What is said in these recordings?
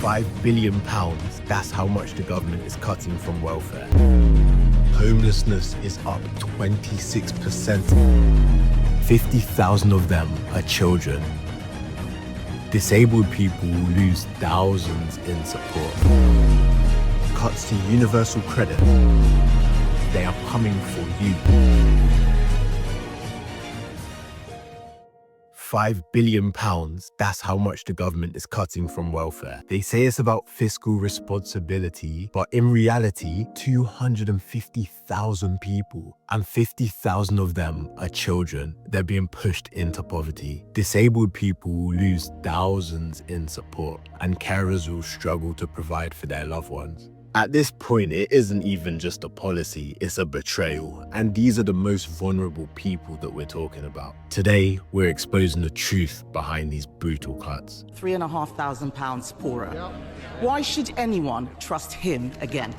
£5 billion, that's how much the government is cutting from welfare. Homelessness is up 26%. 50,000 of them are children. Disabled people will lose thousands in support. Cuts to universal credit, they are coming for you. £5 billion, that's how much the government is cutting from welfare. They say it's about fiscal responsibility, but in reality, 250,000 people, and 50,000 of them are children. They're being pushed into poverty. Disabled people will lose thousands in support, and carers will struggle to provide for their loved ones. At this point, it isn't even just a policy, it's a betrayal. And these are the most vulnerable people that we're talking about. Today, we're exposing the truth behind these brutal cuts. £3,500 poorer. Yep. Why should anyone trust him again?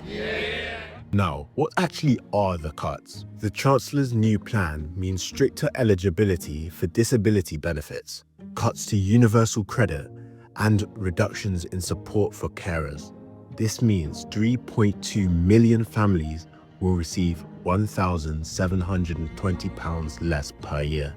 Now, what actually are the cuts? The Chancellor's new plan means stricter eligibility for disability benefits, cuts to universal credit, and reductions in support for carers. This means 3.2 million families will receive £1,720 less per year.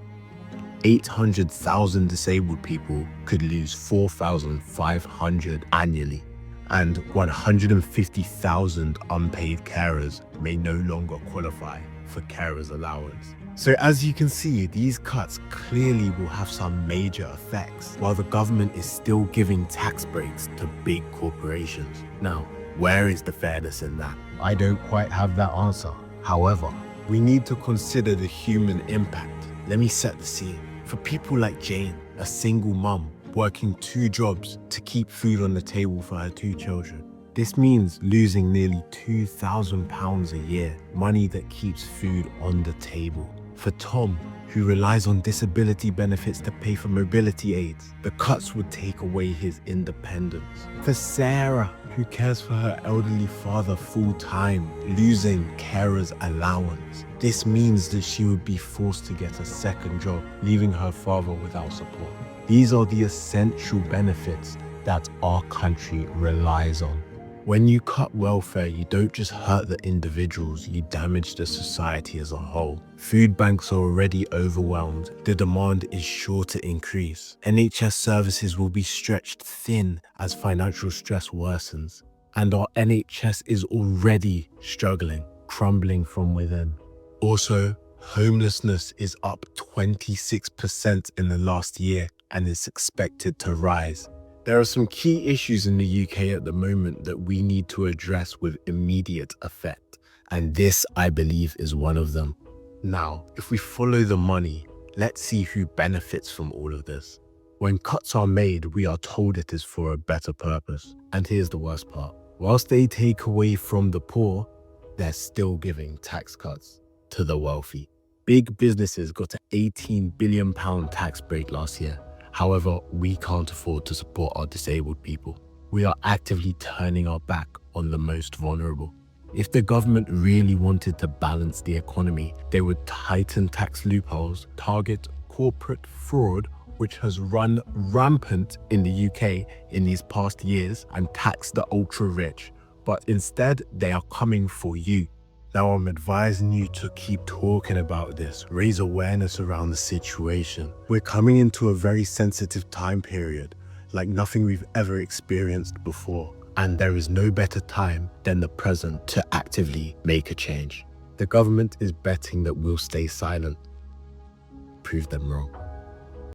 800,000 disabled people could lose £4,500 annually. And 150,000 unpaid carers may no longer qualify for carers allowance. So as you can see, these cuts clearly will have some major effects, while the government is still giving tax breaks to big corporations. Now, where is the fairness in that? I don't quite have that answer. However, we need to consider the human impact. Let me set the scene. For people like Jane, a single mum, working 2 jobs to keep food on the table for her 2 children. This means losing nearly £2,000 a year, money that keeps food on the table. For Tom, who relies on disability benefits to pay for mobility aids, the cuts would take away his independence. For Sarah, who cares for her elderly father full-time, losing carer's allowance. This means that she would be forced to get a second job, leaving her father without support. These are the essential benefits that our country relies on. When you cut welfare, you don't just hurt the individuals, you damage the society as a whole. Food banks are already overwhelmed. The demand is sure to increase. NHS services will be stretched thin as financial stress worsens. And our NHS is already struggling, crumbling from within. Also, homelessness is up 26% in the last year and is expected to rise. There are some key issues in the UK at the moment that we need to address with immediate effect, and this, I believe, is one of them. Now, if we follow the money, let's see who benefits from all of this. When cuts are made, we are told it is for a better purpose. And here's the worst part. Whilst they take away from the poor, they're still giving tax cuts to the wealthy. Big businesses got an £18 billion tax break last year. However, we can't afford to support our disabled people. We are actively turning our back on the most vulnerable. If the government really wanted to balance the economy, they would tighten tax loopholes, target corporate fraud, which has run rampant in the UK in these past years, and tax the ultra-rich. But instead, they are coming for you. Now I'm advising you to keep talking about this, raise awareness around the situation. We're coming into a very sensitive time period, like nothing we've ever experienced before. And there is no better time than the present to actively make a change. The government is betting that we'll stay silent. Prove them wrong.